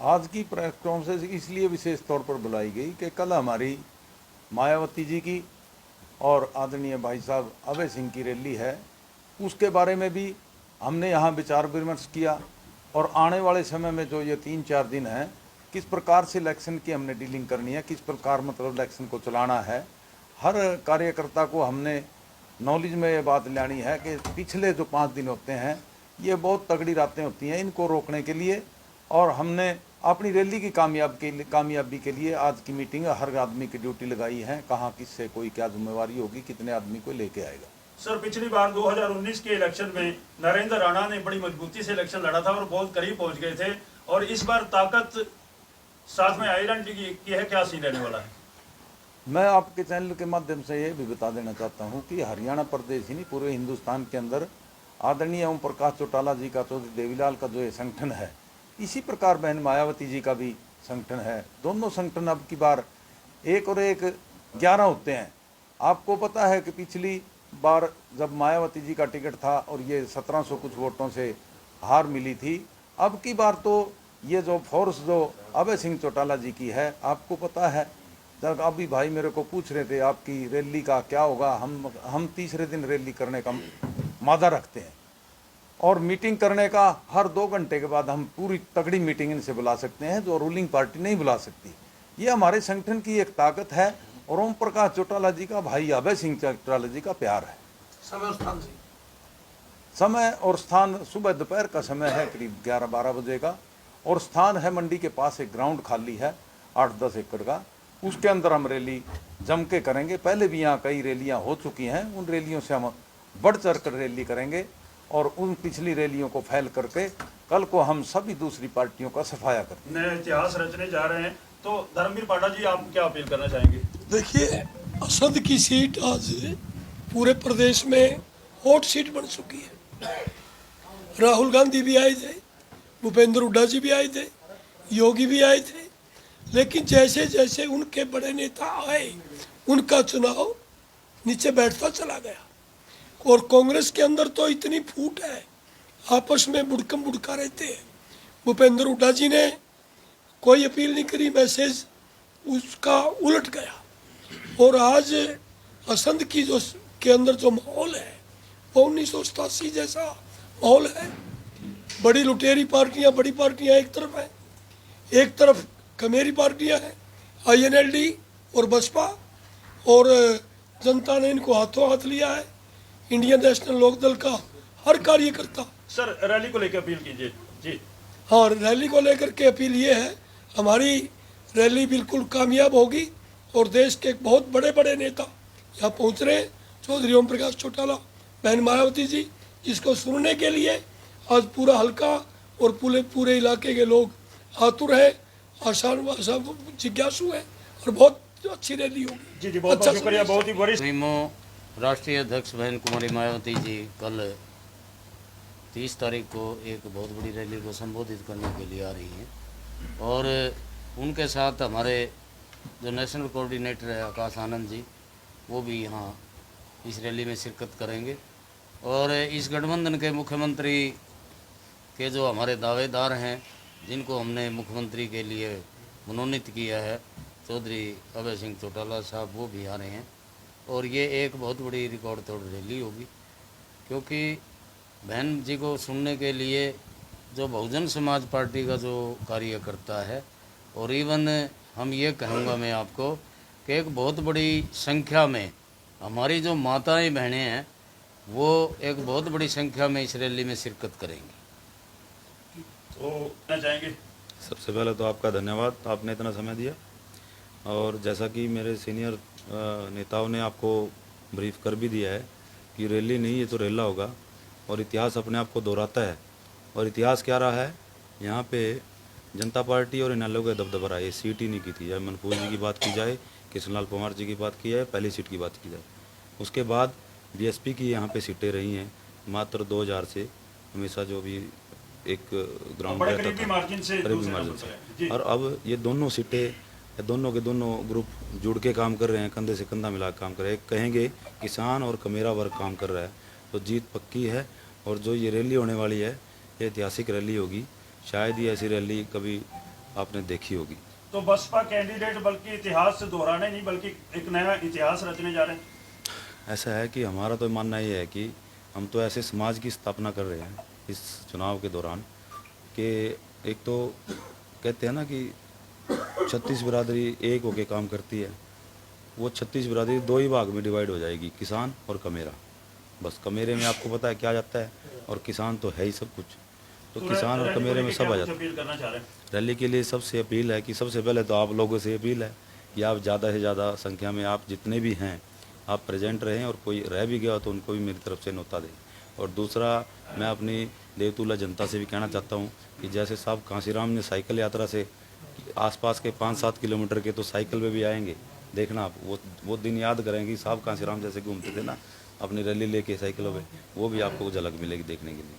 आज की press conference इसलिए विशेष तौर पर बुलाई गई कि कल हमारी मायावती जी की और आदरणीय भाई साहब अभय सिंह की रैली है, उसके बारे में भी हमने यहाँ विचार विमर्श किया। और आने वाले समय में जो ये 3-4 दिन हैं, किस प्रकार से इलेक्शन की हमने डीलिंग करनी है, किस प्रकार मतलब इलेक्शन को चलाना है, हर कार्यकर्ता को हमने नॉलेज में ये बात लानी है कि पिछले जो 5 दिन होते हैं ये बहुत तगड़ी रातें होती हैं, इनको रोकने के लिए। और हमने अपनी रैली की कामयाबी के लिए आज की मीटिंग हर आदमी की ड्यूटी लगाई है, कहाँ किससे कोई क्या जिम्मेवारी होगी, कितने आदमी को लेके आएगा। सर, पिछली बार 2019 के इलेक्शन में नरेंद्र राणा ने बड़ी मजबूती से इलेक्शन लड़ा था और बहुत करीब पहुंच गए थे, और इस बार ताकत साथ में आयरन की है, क्या सीन रहने वाला है? मैं आपके चैनल के माध्यम से ये भी बता देना चाहता हूँ कि हरियाणा प्रदेश ही नहीं, पूरे हिंदुस्तान के अंदर आदरणीय ओम प्रकाश चौटाला जी का, चौधरी देवीलाल का जो ये संगठन है, इसी प्रकार बहन मायावती जी का भी संगठन है। दोनों संगठन अब की बार 1 और 1 11 होते हैं। आपको पता है कि पिछली बार जब मायावती जी का टिकट था और ये 1700 कुछ वोटों से हार मिली थी, अब की बार तो ये जो फोर्स जो अभय सिंह चौटाला जी की है, आपको पता है, जब अभी भाई मेरे को पूछ रहे थे आपकी रैली का क्या होगा, हम तीसरे दिन रैली करने का मादा रखते हैं और मीटिंग करने का हर 2 घंटे के बाद हम पूरी तगड़ी मीटिंग इनसे बुला सकते हैं जो रूलिंग पार्टी नहीं बुला सकती। ये हमारे संगठन की एक ताकत है और ओम प्रकाश चौटाला जी का भाई अभय सिंह चौटाला जी का प्यार है। समय और स्थान सुबह दोपहर का समय है, करीब 11-12 बजे का, और स्थान है मंडी के पास एक ग्राउंड खाली है 8-10 एकड़ का, उसके अंदर हम रैली जम के करेंगे। पहले भी यहाँ कई रैलियाँ हो चुकी हैं, उन रैलियों से हम बढ़ चढ़ कर रैली करेंगे और उन पिछली रैलियों को फैल करके कल को हम सभी दूसरी पार्टियों का सफाया करेंगे। नए इतिहास रचने जा रहे हैं, तो धर्मवीर पाठा जी, आप क्या अपील करना चाहेंगे? देखिए, असद की सीट आज पूरे प्रदेश में हॉट सीट बन चुकी है। राहुल गांधी भी आए थे, भूपेंद्र हुड्डा जी भी आए थे, योगी भी आए थे, लेकिन जैसे जैसे उनके बड़े नेता आए उनका चुनाव नीचे बैठता चला गया। और कांग्रेस के अंदर तो इतनी फूट है, आपस में बुड़कम बुड़का रहते हैं। भूपेंद्र हुड्डा जी ने कोई अपील नहीं करी, मैसेज उसका उलट गया। और आज असंध की जो के अंदर जो माहौल है वो 1987 जैसा माहौल है। बड़ी लुटेरी पार्टियां, बड़ी पार्टियां एक तरफ है, एक तरफ कमेरी पार्टियां हैं, INLD और बसपा, और जनता ने इनको हाथों हाथ लिया है। इंडियन नेशनल लोकदल का हर कार्यकर्ता। सर, रैली को लेकर अपील कीजिए जी। हाँ, रैली को लेकर के अपील ये है, हमारी रैली बिल्कुल कामयाब होगी और देश के बहुत बड़े बड़े नेता यहाँ पहुँच रहे हैं। चौधरी ओम प्रकाश चौटाला, बहन मायावती जी, जिसको सुनने के लिए आज पूरा हल्का और पूरे इलाके के लोग आतुर है, आसान जिज्ञासु है, और बहुत अच्छी रैली होगी। जी जी, बहुत बहुत शुक्रिया। बहुत ही वरिष्ठ राष्ट्रीय अध्यक्ष बहन कुमारी मायावती जी कल 30 तारीख को एक बहुत बड़ी रैली को संबोधित करने के लिए आ रही हैं, और उनके साथ हमारे जो नेशनल कोऑर्डिनेटर है आकाश आनंद जी, वो भी यहाँ इस रैली में शिरकत करेंगे। और इस गठबंधन के मुख्यमंत्री के जो हमारे दावेदार हैं, जिनको हमने मुख्यमंत्री के लिए मनोनीत किया है, चौधरी अभय सिंह चौटाला साहब, वो भी आ रहे हैं। और ये एक बहुत बड़ी रिकॉर्ड तोड़ रैली होगी, क्योंकि बहन जी को सुनने के लिए जो बहुजन समाज पार्टी का जो कार्यकर्ता है, और इवन हम ये कहूँगा मैं आपको कि एक बहुत बड़ी संख्या में हमारी जो माताएं बहनें हैं, वो एक बहुत बड़ी संख्या में इस रैली में शिरकत करेंगी। तो कहना चाहेंगे? सबसे पहले तो आपका धन्यवाद, आपने इतना समय दिया। और जैसा कि मेरे सीनियर नेताओं ने आपको ब्रीफ कर भी दिया है कि रैली नहीं, ये तो रेला होगा, और इतिहास अपने आप को दोहराता है। और इतिहास क्या रहा है, यहाँ पे जनता पार्टी और इनेलो का दबदबा रहा है, ये सीट ही नहीं की थी। चाहे मनफूज जी की बात की जाए, कृष्णलाल पंवार जी की बात की जाए, पहली सीट की बात की जाए, उसके बाद BSP की यहाँ पे सीटें रही हैं मात्र 2000 से, हमेशा जो भी एक ग्राउंड रहता था करीबी मार्जिन से। और अब ये दोनों सीटें, दोनों के दोनों ग्रुप जुड़ के काम कर रहे हैं, कंधे से कंधा मिला काम कर रहे हैं। कहेंगे किसान और कमेरा वर्ग काम कर रहा है, तो जीत पक्की है। और जो ये रैली होने वाली है, ये ऐतिहासिक रैली होगी। शायद ही ऐसी रैली कभी आपने देखी होगी। तो बसपा कैंडिडेट बल्कि इतिहास से दोहराने नहीं बल्कि एक नया इतिहास रचने जा रहे हैं। ऐसा है कि हमारा तो मानना ये है कि हम तो ऐसे समाज की स्थापना कर रहे हैं इस चुनाव के दौरान कि एक तो कहते हैं ना कि 36 बिरादरी एक होके काम करती है, वो 36 बिरादरी दो ही भाग में डिवाइड हो जाएगी, किसान और कमेरा। बस कमेरे में आपको पता है क्या जाता है, और किसान तो है ही सब कुछ, तो किसान और कमेरे में सब आ जाता है। अपील करना चाह रहे हैं। रैली के लिए सबसे अपील है कि सबसे पहले तो आप लोगों से अपील है कि आप ज़्यादा से ज़्यादा संख्या में आप जितने भी हैं आप प्रेजेंट रहें, और कोई रह भी गया तो उनको भी मेरी तरफ से न्योता दें। और दूसरा, मैं अपनी देवतुल्ला जनता से भी कहना चाहता हूँ कि जैसे साहब कांसीराम ने साइकिल यात्रा से आसपास के 5-7 किलोमीटर के तो साइकिल पे भी आएंगे, देखना आप वो दिन याद करेंगे। साहब कांसीराम जैसे घूमते थे ना अपनी रैली लेके साइकिलों पे, वो भी आपको झलक मिलेगी देखने के लिए।